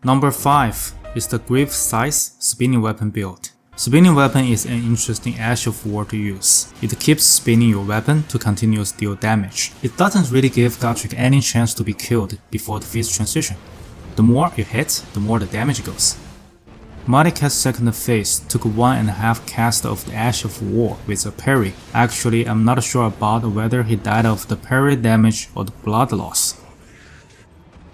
Number 5 is the Grave Size Spinning Weapon build. Spinning weapon is an interesting Ash of War to use. It keeps spinning your weapon to continuously deal damage. It doesn't really give Gargoyle any chance to be killed before the phase transition. The more you hit, the more the damage goes. Mordecai's second phase took 1.5 cast of the Ash of War with a parry. Actually, I'm not sure about whether he died of the parry damage or the blood loss.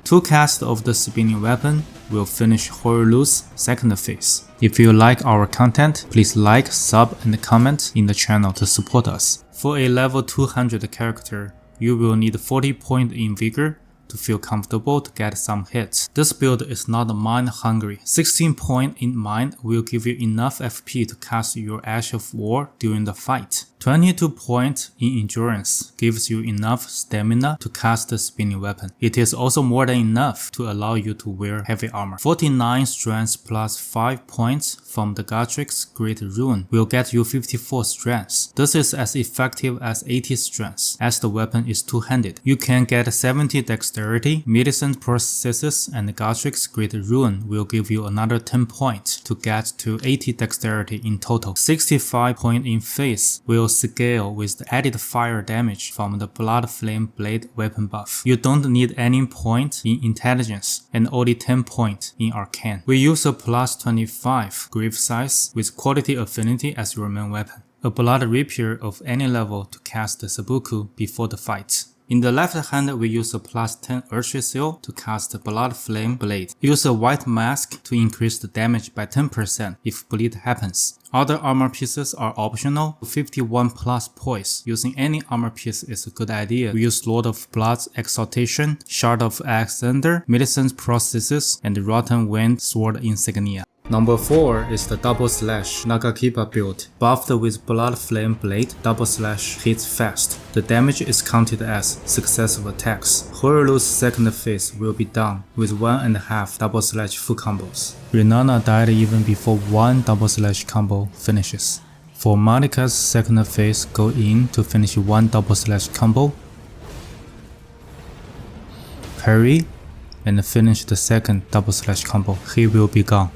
2 casts of the spinning weapon will finish Horulu's second phase. If you like our content, please like, sub, and comment in the channel to support us. For a level 200 character, you will need 40 points in Vigor to feel comfortable to get some hits. This build is not mind hungry. 16 points in mind will give you enough FP to cast your Ash of War during the fight. 22 points in endurance gives you enough stamina to cast the spinning weapon. It is also more than enough to allow you to wear heavy armor. 49 strength plus 5 points from the Gargoyle's Great Rune will get you 54 strength. This is as effective as 80 strength, as the weapon is two-handed. You can get 70 dexterity, medicine prosthesis, and the Gargoyle's Great Rune will give you another 10 points to get to 80 dexterity in total. 65 points in phase will scale with the added fire damage from the Blood Flame Blade weapon buff. You don't need any point in intelligence and only 10 points in arcane. We use a plus 25 grave size with quality affinity as your main weapon. A blood rapier of any level to cast the Sabuku before the fight. In the left hand, we use a plus 10 Earthly Seal to cast the Blood Flame Blade. Use a white mask to increase the damage by 10% if bleed happens. Other armor pieces are optional. 51 plus poise. Using any armor piece is a good idea. We use Lord of Blood's Exaltation, Shard of Alexander, Medicine's Prosthesis, and Rotten Wind Sword Insignia. Number 4 is the Double Slash Naga build. Buffed with Blood Flame Blade, Double Slash hits fast. The damage is counted as successive attacks. Horulu's second phase will be done with 1.5 Double Slash full combos. Renana died even before 1 Double Slash combo finishes. For Mordecai's second phase, go in to finish 1 Double Slash combo, parry, and finish the second Double Slash combo. He will be gone.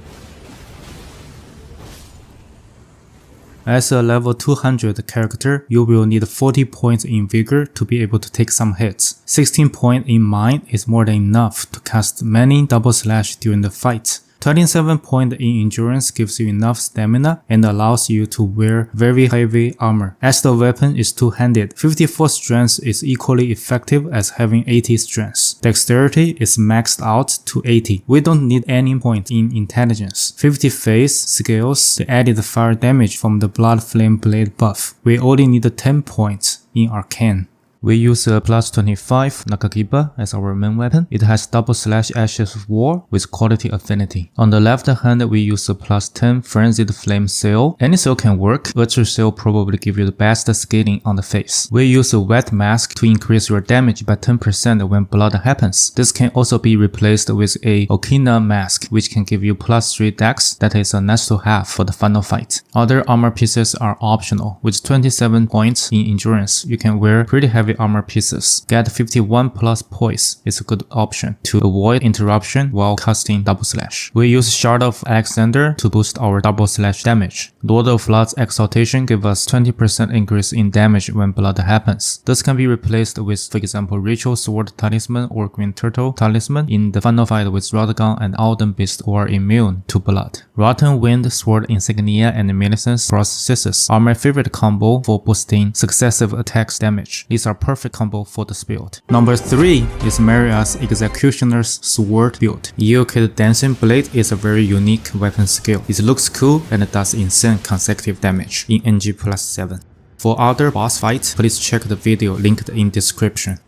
As a level 200 character, you will need 40 points in Vigor to be able to take some hits. 16 points in Mind is more than enough to cast many Double Slash during the fight. 27 points in Endurance gives you enough stamina and allows you to wear very heavy armor. As the weapon is two-handed, 54 strength is equally effective as having 80 strength. Dexterity is maxed out to 80. We don't need any point in Intelligence. 50 phase scales the added fire damage from the Blood Flame Blade buff. We only need 10 points in Arcane. We use a plus 25 Naga as our main weapon. It has Double Slash Ashes of War with quality affinity. On the left hand, we use a plus 10 Frenzied Flame Seal. Any seal can work. Virtual Seal probably give you the best scaling on the face. We use a Wet Mask to increase your damage by 10% when blood happens. This can also be replaced with a Okina Mask, which can give you plus 3 dex. That is a nice to have for the final fight. Other armor pieces are optional. With 27 points in endurance, you can wear pretty heavy armor pieces. Get 51 plus poise is a good option to avoid interruption while casting Double Slash. We use Shard of Alexander to boost our Double Slash damage. Lord of Blood's Exaltation gives us 20% increase in damage when blood happens. This can be replaced with, for example, Ritual Sword Talisman or Green Turtle Talisman in the final fight with Rodgun and Alden Beast who are immune to blood. Rotten Wind Sword Insignia and Millicent's Prosthesis are my favorite combo for boosting successive attacks damage. These are perfect combo for this build. Number 3 is Maria's Executioner's Sword build. EOK'd Dancing Blade is a very unique weapon skill. It looks cool and does insane consecutive damage in NG+7. For other boss fights, please check the video linked in description.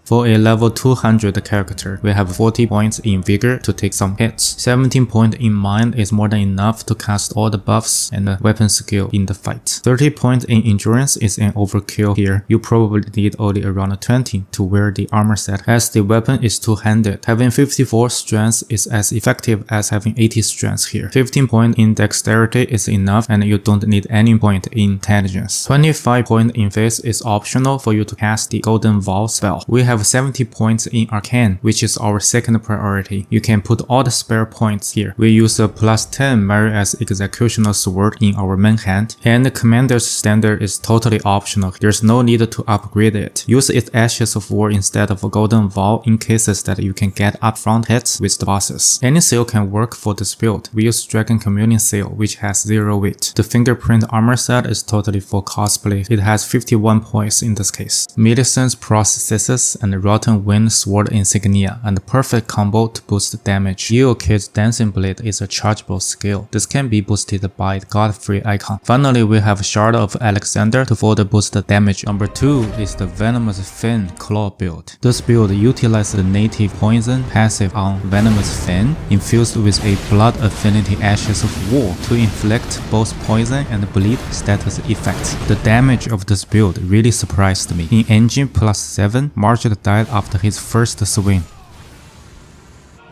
For a level 200 character, we have 40 points in Vigor to take some hits. 17 points in Mind is more than enough to cast all the buffs and the weapon skill in the fight. 30 points in Endurance is an overkill here. You probably need only around 20 to wear the armor set as the weapon is two-handed. Having 54 strength is as effective as having 80 strength here. 15 points in Dexterity is enough and you don't need any point in Intelligence. 25 points in Face is optional for you to cast the Golden Vow spell. We have have 70 points in Arcane, which is our second priority. You can put all the spare points here. We use a +10 Marius Executioner Sword in our main hand, and the Commander's Standard is totally optional. There's no need to upgrade it. Use its Ashes of War instead of a Golden Vow in cases that you can get upfront hits with the bosses. Any seal can work for this build. We use Dragon Communion Seal, which has 0 weight. The Fingerprint armor set is totally for cosplay. It has 51 points in this case. Millicent's Processes and Rotten Wind Sword Insignia, and the perfect combo to boost damage. Kid's Dancing Blade is a chargeable skill. This can be boosted by the Godfrey icon. Finally, we have Shard of Alexander to further boost the damage. Number 2 is the Venomous Fin Claw build. This build utilizes the native poison passive on Venomous Fin, infused with a Blood Affinity Ashes of War to inflict both poison and bleed status effects. The damage of this build really surprised me. In NG+7, Margit died after his first swing.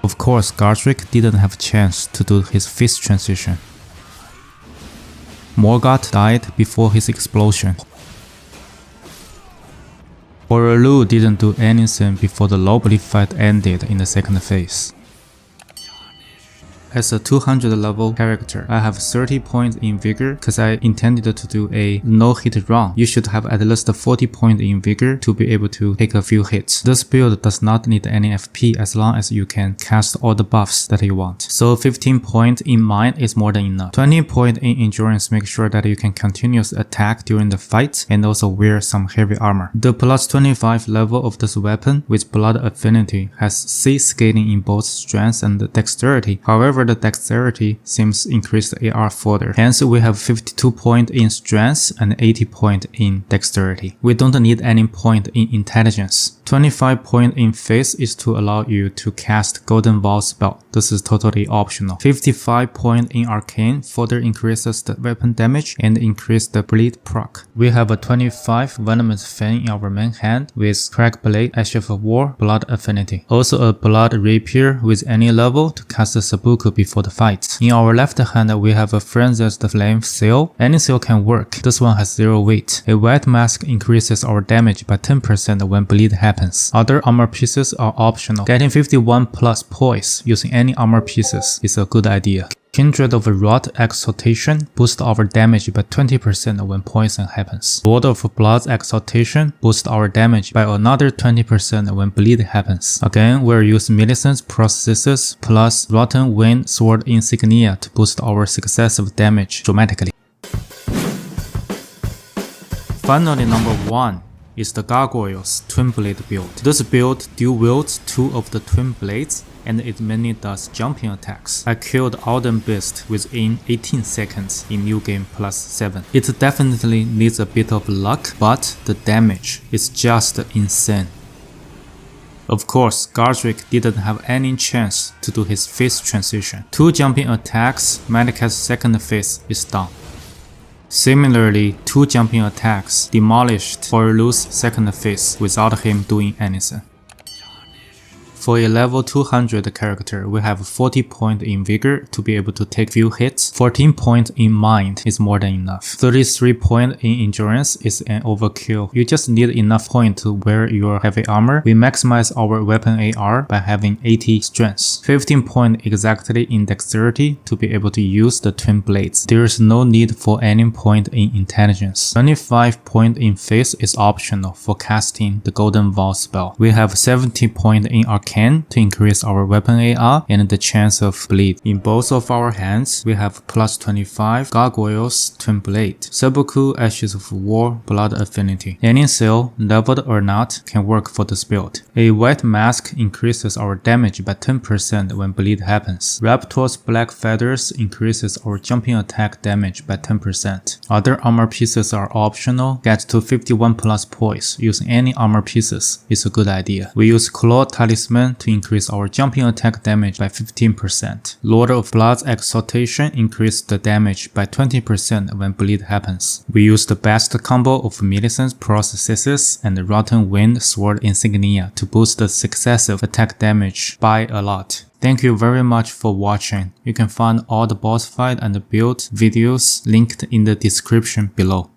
Of course, Gargoyle didn't have a chance to do his fist transition. Morgoth died before his explosion. Borelu didn't do anything before the low bleed fight ended in the second phase. As a 200 level character, I have 30 points in Vigor because I intended to do a no-hit run. You should have at least 40 points in Vigor to be able to take a few hits. This build does not need any FP as long as you can cast all the buffs that you want. So 15 points in Mind is more than enough. 20 points in Endurance make sure that you can continuously attack during the fight and also wear some heavy armor. The +25 level of this weapon with Blood Affinity has C scaling in both strength and dexterity. However, the dexterity seems increased AR further. Hence, we have 52 points in strength and 80 points in dexterity. We don't need any point in intelligence. 25 points in face is to allow you to cast Golden Vow spell. This is totally optional. 55 points in Arcane further increases the weapon damage and increase the bleed proc. We have a 25 Venomous Fang in our main hand with Crack Blade, Ashes of War, Blood Affinity. Also a Blood Rapier with any level to cast a Sabuku before the fight. In our left hand, we have a Frenzied Flame Seal. Any seal can work. This one has 0 weight. A White Mask increases our damage by 10% when bleed happens. Other armor pieces are optional. Getting 51 plus poise using any armor pieces is a good idea. Kindred of Rot Exaltation boosts our damage by 20% when poison happens. Sword of Blood's Exaltation boosts our damage by another 20% when bleed happens. Again, we're using Millicent's Processes plus Rotten Wind Sword Insignia to boost our successive damage dramatically. Finally, number 1 is the Gargoyle's Twin Blade build. This build dual wields 2 of the Twin Blades and it mainly does jumping attacks. I killed Elden Beast within 18 seconds in New Game +7. It definitely needs a bit of luck, but the damage is just insane. Of course, Gargoyle didn't have any chance to do his phase transition. 2 jumping attacks, Medicat's second phase is done. Similarly, 2 jumping attacks demolished Borelu's second phase without him doing anything. For a level 200 character, we have 40 points in Vigor to be able to take few hits. 14 points in Mind is more than enough. 33 points in Endurance is an overkill. You just need enough points to wear your heavy armor. We maximize our weapon AR by having 80 strength. 15 points exactly in Dexterity to be able to use the Twin Blades. There is no need for any point in Intelligence. 25 points in Face is optional for casting the Golden Vow spell. We have 70 points in Arcane to increase our weapon AR and the chance of bleed. In both of our hands, we have +25 Gargoyle's Twin Blade, Sabuku, Ashes of War, Blood Affinity. Any seal, leveled or not, can work for this build. A White Mask increases our damage by 10% when bleed happens. Raptor's Black Feathers increases our jumping attack damage by 10%. Other armor pieces are optional. Get to 51 plus poise using any armor pieces is a good idea. We use Claw Talisman to increase our jumping attack damage by 15%. Lord of Blood's Exaltation increases the damage by 20% when bleed happens. We use the best combo of Millicent's Processes and Rotten Wind Sword Insignia to boost the successive attack damage by a lot. Thank you very much for watching. You can find all the boss fight and build videos linked in the description below.